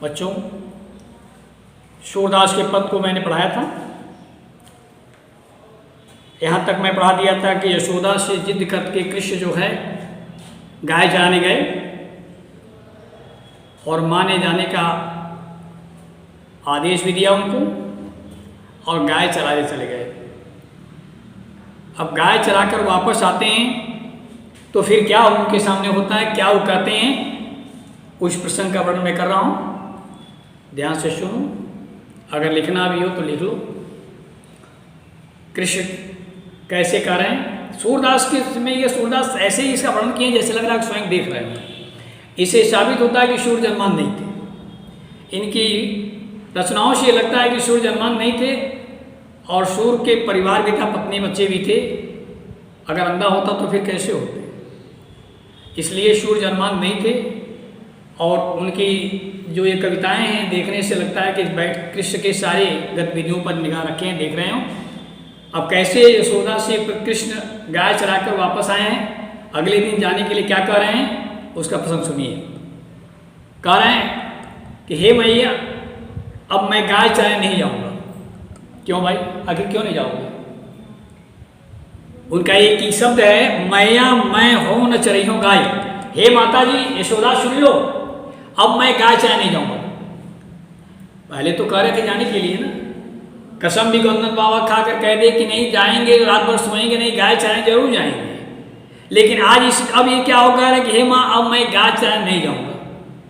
बच्चों, सूरदास के पद को मैंने पढ़ाया था। यहाँ तक मैं पढ़ा दिया था कि यशोदा से जिद करके कृष्ण जो है गाय चराने गए और माने जाने का आदेश भी दिया उनको और गाय चराने चले गए। अब गाय चराकर वापस आते हैं तो फिर क्या उनके सामने होता है, क्या वो कहते हैं, उस प्रसंग का वर्णन मैं कर रहा हूँ। ध्यान से सुनो, अगर लिखना भी हो तो लिख लो। कृष्ण कैसे कर रहे हैं सूरदास के में, ये सूरदास ऐसे ही इसका वर्णन किए जैसे लग रहा है स्वयं देख रहे हैं। इससे साबित होता है कि सूर्य जन्मान नहीं थे। इनकी रचनाओं से लगता है कि सूर्य जन्मान नहीं थे और सूर्य के परिवार के था, पत्नी बच्चे भी थे। अगर अंधा होता तो फिर कैसे होते। इसलिए सूर्य जन्मान नहीं थे। और उनकी जो ये कविताएं हैं देखने से लगता है कि कृष्ण के सारे गतिविधियों पर निगाह रखे हैं, देख रहे हो। अब कैसे यशोदा से कृष्ण गाय चराकर वापस आए हैं, अगले दिन जाने के लिए क्या कर रहे हैं, उसका प्रसंग सुनिए। कह रहे हैं कि हे मैया, अब मैं गाय चराने नहीं जाऊंगा। क्यों भाई, आखिर क्यों नहीं जाओगे? उनका एक ही शब्द है, मैया मैं हो न चरही हूं गाय। हे माता जी यशोदा सुन लो, अब मैं गाय चराने नहीं जाऊंगा। पहले तो कह रहे थे जाने के लिए ना, कसम भी गोवर्धन बाबा खाकर कह दे कि नहीं जाएंगे, रात भर सोएंगे नहीं, गाय चराने जरूर जाएंगे। लेकिन आज अब ये क्या हो गया है कि हे माँ अब मैं गाय चराने नहीं जाऊंगा।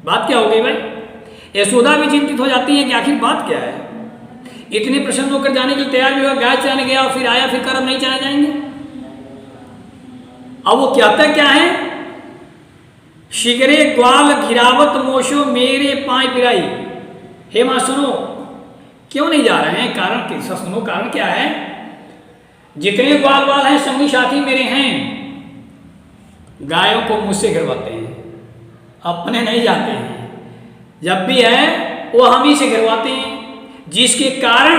बात क्या हो गई भाई? यशोदा भी चिंतित हो जाती है कि आखिर बात क्या है। इतने प्रसन्न होकर जाने के लिए तैयार भी हुआ, गाय चराने गया और फिर आया, फिर कर अब नहीं चराने जाएंगे। अब वो कहता क्या है, शिगरे ग्वाल घिरावत मोशो मेरे पाए पिराई। हे माँ सुनो, क्यों नहीं जा रहे हैं? कारण कैसा सुनो, कारण क्या है? जितने ग्वाल वाल हैं संगी साथी मेरे हैं, गायों को मुझसे घिरवाते हैं, अपने नहीं जाते हैं। जब भी है वो हम ही से घिरवाते हैं, जिसके कारण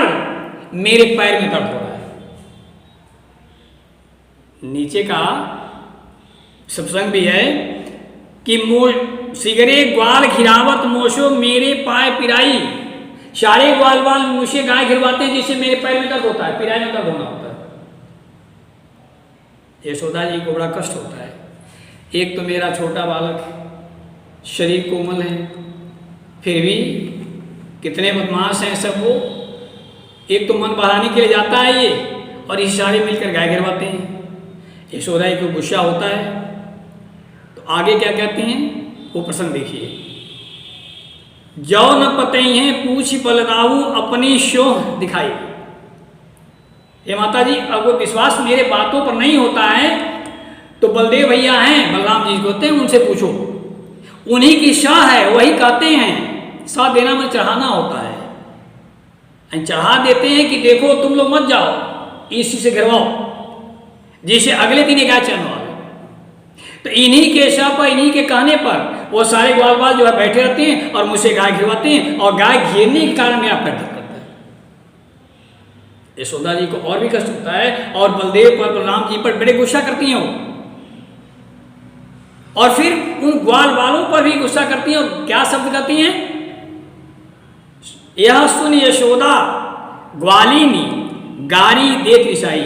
मेरे पैर में दर्द हो रहा है। नीचे का सत्संग भी है कि सिगरे ग्वाल घिरावत मोशो मेरे पाए पिराई। सारे ग्वाल वाल मुझे गाय घिरवाते हैं जिससे मेरे पैर में दर्द होता है, पिराई में दर्द होना होता है। यशोदा जी को बड़ा कष्ट होता है। एक तो मेरा छोटा बालक शरीर कोमल है, फिर भी कितने बदमाश हैं सब वो। एक तो मन बहलाने के लिए जाता है ये, और इस सारे मिलकर गाय घिरवाते हैं। यशोदा जी को गुस्सा होता है। तो आगे क्या कहते हैं वो प्रसंग देखिए। जौ न पते हैं पूछ बलदाऊ अपनी शोह दिखाई। हे माता जी, अब वो विश्वास मेरे बातों पर नहीं होता है तो बलदेव भैया हैं, बलराम जी को होते हैं, उनसे पूछो। उन्हीं की शाह है, वही कहते हैं। शाह देना में चढ़ाना होता है। चढ़ा देते हैं कि देखो तुम लोग मत जाओ, इसी से घिरवाओ, जिसे अगले दिन गाय चरने वाले। तो इन्हीं के शाह पर, इन्हीं के कहने पर वो सारे ग्वाल वाल जो है बैठे रहते हैं और मुझसे गाय घिरवाते हैं, और गाय घेरने के कारण मेरा पैर दर्द करता है। यशोदा जी को और भी कष्ट होता है, और बलदेव पर, बलराम जी पर बड़े गुस्सा करती हैं वो। और फिर उन ग्वाल वालों पर भी गुस्सा करती हैं, और क्या शब्द कहती हैं, यह सुन यशोदा ग्वालिनी गारी देत ईसाई।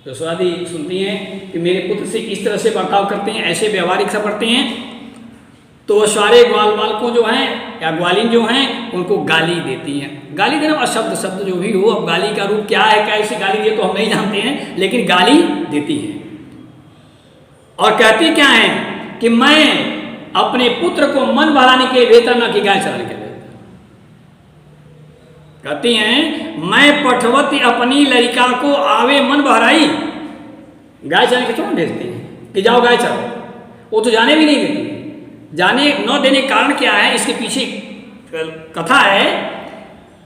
यशोदा जी सुनती हैं कि मेरे पुत्र से इस तरह से बर्ताव करते हैं, ऐसे व्यवहारिक सब करते हैं। तो वो सारे ग्वाल बालकों जो हैं या ग्वालिन जो हैं उनको गाली देती हैं। गाली देना शब्द जो भी हो, अब गाली का रूप क्या है, कैसे गाली दिए तो हम नहीं जानते हैं, लेकिन गाली देती हैं। और कहती क्या है कि मैं अपने पुत्र को मन बहलाने के लिए बेहतर न कि गाय चराने के लिए। कहती हैं मैं पठवती अपनी लड़का को आवे मन बहराई। गाय चराने के क्यों भेजती हैं कि जाओ गाय चराओ? वो तो जाने भी नहीं देती। जाने न देने का कारण क्या है, इसके पीछे कथा है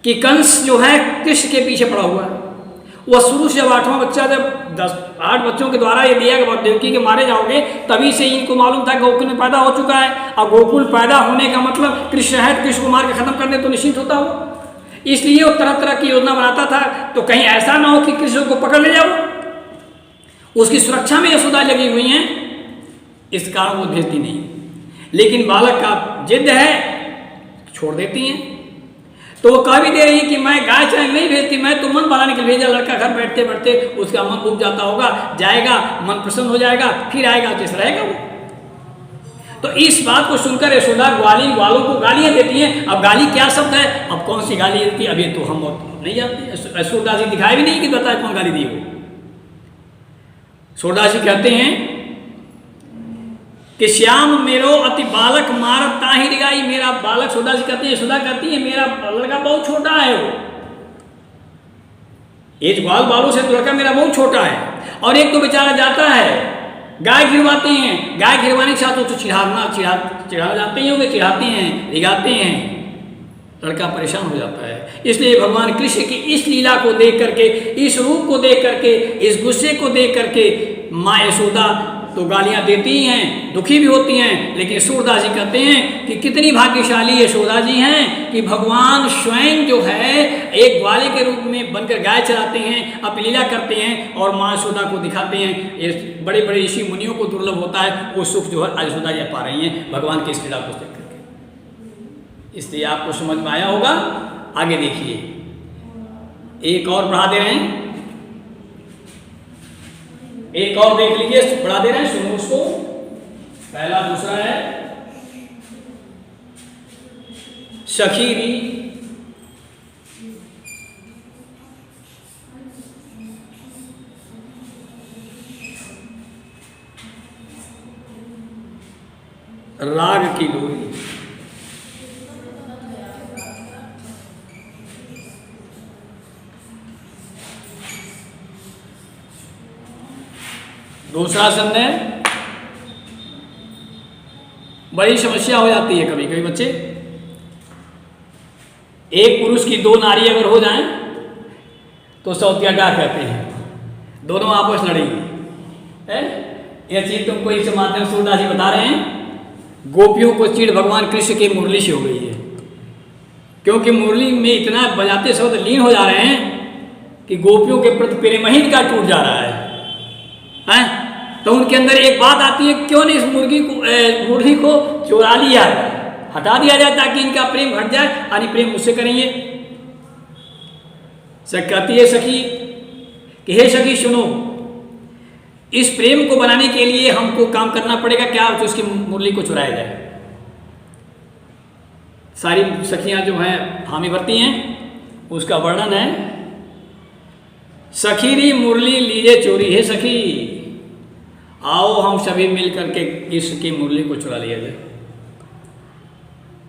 कि कंस जो है कृष्ण के पीछे पड़ा हुआ है। वह शुरू से जब 8वां बच्चा, जब 8 बच्चों के द्वारा ये दिया कि देवकी के मारे जाओगे, तभी से इनको मालूम था गोकुल में पैदा हो चुका है। अब गोकुल पैदा होने का मतलब कृष्ण है, कृष्ण को मार के खत्म कर दे तो निश्चित होता हो। इसलिए वो तरह तरह की योजना बनाता था, तो कहीं ऐसा ना हो कि कृष्ण को पकड़ ले जाओ। उसकी सुरक्षा में यशोदा लगी हुई हैं, इस कारण वो भेजती नहीं। लेकिन बालक का जिद है, छोड़ देती हैं। तो वो कह भी दे रही है कि मैं गाय चाहे नहीं भेजती, मैं तो मन बनाने के लिए भेजा। लड़का घर बैठते बैठते उसका मन उब जाता होगा, जाएगा, मन प्रसन्न हो जाएगा, फिर आएगा, कैसे रहेगा वो। तो इस बात को सुनकर यशोदा ग्वाली वालों को गालियां देती हैं। अब गाली क्या शब्द है, अब कौन सी गाली देती है, अब ये तो हम नहीं जानते। यशोदा जी दिखाई भी नहीं कि बताए कौन गाली दी वो। यशोदा जी कहते हैं कि श्याम मेरो अति बालक मारत ताहि रिगाई, मेरा बालक, यशोदा जी कहती है, यशोदा कहती है मेरा लड़का बहुत छोटा है, वो एज ग्वाल बालों से तो लड़का मेरा बहुत छोटा है। और एक तो बेचारा जाता है गाय गिरवाते हैं, गाय गिरवाने के साथ वो तो चिढ़ा जाते हैं, चिढ़ाते हैं, रिगाते हैं, लड़का परेशान हो जाता है। इसलिए भगवान कृष्ण की इस लीला को देख करके, इस रूप को देख करके, इस गुस्से को देख करके माँ यशोदा तो गालियां देती ही हैं, दुखी भी होती हैं, लेकिन सूरदास जी कहते हैं कि कितनी भाग्यशाली यशोदा जी हैं कि भगवान स्वयं जो है एक ग्वाले के रूप में बनकर गाय चराते हैं, अपलीला करते हैं और माँ यशोदा को दिखाते हैं। ये बड़े बड़े ऋषि मुनियों को दुर्लभ होता है वो सुख जो है यशोदा जी पा रही हैं भगवान के इस लीला को देख करके। इसलिए आपको समझ में आया होगा। आगे देखिए, एक और बढ़ा दे रहे हैं, एक और देख लीजिए, बढ़ा दे रहे हैं, सुनो उसको। पहला दूसरा है सखीरी राग की डोरी। दूसरा शब्द है, बड़ी समस्या हो जाती है कभी कभी बच्चे। एक पुरुष की दो नारी अगर हो जाएं तो सौतिया डाक कहते हैं, दोनों आपस लड़ेंगी। यह चीज तुमको इस माध्यम से सूरदास जी बता रहे हैं। गोपियों को चिढ़ भगवान कृष्ण की मुरली से हो गई है, क्योंकि मुरली में इतना बजाते शब्द लीन हो जा रहे हैं कि गोपियों के प्रति प्रेम ही इनका टूट जा रहा है। तो उनके अंदर एक बात आती है, क्यों नहीं इस मुरली को चुरा लिया जाए, हटा दिया जाए ताकि इनका प्रेम घट जाए, यानी प्रेम मुझसे करेंगे। कहती है सखी कि हे सखी सुनो, इस प्रेम को बनाने के लिए हमको काम करना पड़ेगा, क्या तो उसकी मुरली को चुराया जाए। सारी सखियां जो हैं हामी भरती हैं, उसका वर्णन है, सखीरी मुरली लीजे चोरी। है सखी, आओ हम सभी मिल करके इसकी मुरली को चुरा लिया जाए।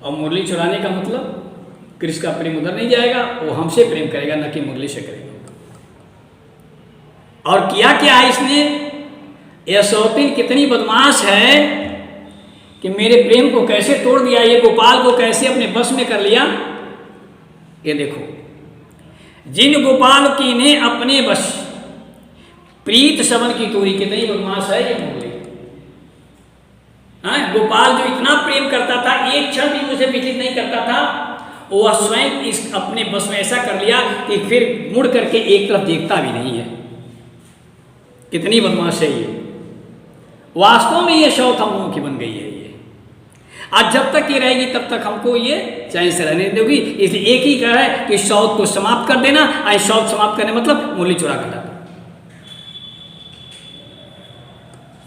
और मुरली चुराने का मतलब कृष्ण का प्रेम उधर नहीं जाएगा, वो हमसे प्रेम करेगा, न कि मुरली से करेगा। और किया क्या है इसने, यह सौतीन कितनी बदमाश है कि मेरे प्रेम को कैसे तोड़ दिया, ये गोपाल को कैसे अपने बस में कर लिया। ये देखो, जिन गोपाल की ने अपने बस प्रीत शवन की तोरी, कितनी बदमाश है ये मुरली। गोपाल जो इतना प्रेम करता था, एक क्षण भी मुझे विचलित नहीं करता था, वो स्वयं इस अपने बस में ऐसा कर लिया कि फिर मुड़ करके एक तरफ देखता भी नहीं है। कितनी बदमाश है ये। वास्तव में ये शौक हम लोगों की बन गई है। ये आज जब तक ये रहेगी तब तक हमको ये चैन से रहने देगी। इसलिए एक ही कह है कि शौक को समाप्त कर देना। शौक समाप्त करने मतलब मुरली चुरा कर डालना।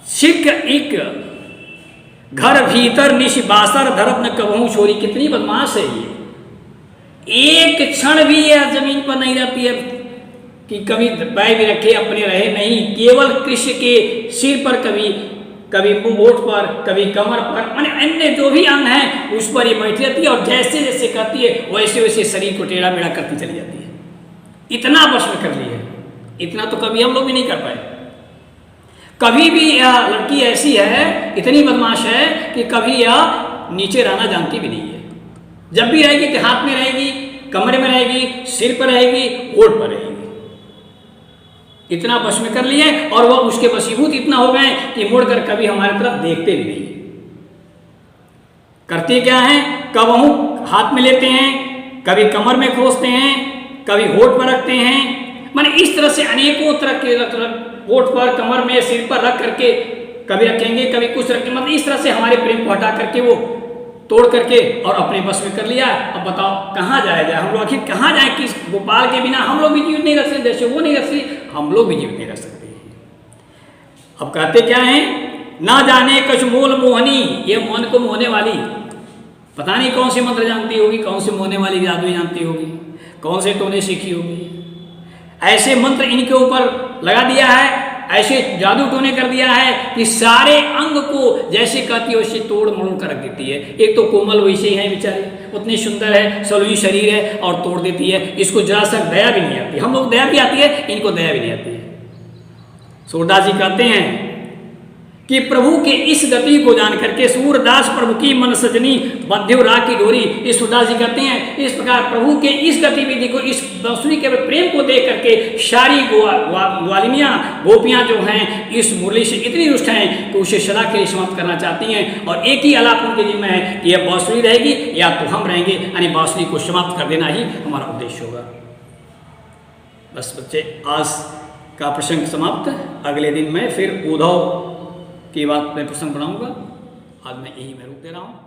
सिख एक घर भीतर निश बासर धरत न कबहू छोरी। कितनी बदमाश है ये। एक क्षण भी यह जमीन पर नहीं रहती है कि कभी पैर भी रखे अपने रहे नहीं। केवल कृष्ण के सिर पर, कभी होठ पर, कभी कमर पर, माने अन्य जो भी अंग है उस पर ये बैठी रहती है। और जैसे जैसे करती है वैसे वैसे शरीर को टेढ़ा मेढ़ा करती चली जाती है। इतना वश में कर लिया है। इतना तो कभी हम लोग भी नहीं कर पाए। कभी भी यह लड़की ऐसी है, इतनी बदमाश है कि कभी यह नीचे रहना जानती भी नहीं है। जब भी रहेगी तो हाथ में रहेगी, कमरे में रहेगी, सिर पर रहेगी, होठ पर रहेगी। इतना वश में कर लिए और वह उसके वशीभूत इतना हो गए कि मुड़कर कभी हमारी तरफ देखते भी नहीं। करते क्या है, कबहू हाथ में लेते हैं, कभी कमर में खोसते हैं, कभी होठ पर रखते हैं। माने इस तरह से अनेकों तरह के होठ पर, कमर में, सिर पर रख करके कभी रखेंगे, कभी कुछ रखेंगे। मतलब इस तरह से हमारे प्रेम को हटा करके वो तोड़ करके और अपने बस में कर लिया। अब बताओ कहाँ जाया जाए, हम लोग आखिर कहाँ जाए कि गोपाल के बिना हम लोग भी जीवित नहीं रह सकते, जैसे वो नहीं रह सकते हम लोग भी जीवित नहीं रह सकते। अब कहते क्या है, ना जाने कछ मोल मोहनी, ये मन को मोहने वाली, पता नहीं कौन से मंत्र जानती होगी, कौन से मोहने वाली जादू जानती होगी, कौन से टोने सीखी होगी। ऐसे मंत्र इनके ऊपर लगा दिया है, ऐसे जादू टोने कर दिया है कि सारे अंग को जैसे कहती है वैसे तोड़ मरोड़ कर रख देती है। एक तो कोमल वैसे ही है बेचारे, उतनी सुंदर है, सलोनी शरीर है और तोड़ देती है। इसको जरा सा दया भी नहीं आती, हम लोग दया भी आती है, इनको दया भी नहीं आती है। सूरदास जी कहते हैं कि प्रभु के इस गति को जान करके सूरदास प्रभु की मन सजनी बंध्यो राग की डोरी। इस सूरदास जी कहते हैं इस प्रकार प्रभु के इस गतिविधि को, इस बांसुरी के प्रेम को देख करके सारी ग्वालिनियाँ गोपियाँ जो हैं इस मुरली से इतनी रुष्ट हैं कि उसे सदा के लिए समाप्त करना चाहती हैं। और एक ही आलाप उनके जिम्मे है कि यह बांसुरी रहेगी या तो हम रहेंगे, यानी बांसुरी को समाप्त कर देना ही हमारा उद्देश्य होगा। बस बच्चे, आज का प्रसंग समाप्त। अगले दिन मैं फिर उद्धव की बात मैं प्रसंग बनाऊंगा। आज मैं यही मैं रुक दे रहा हूँ।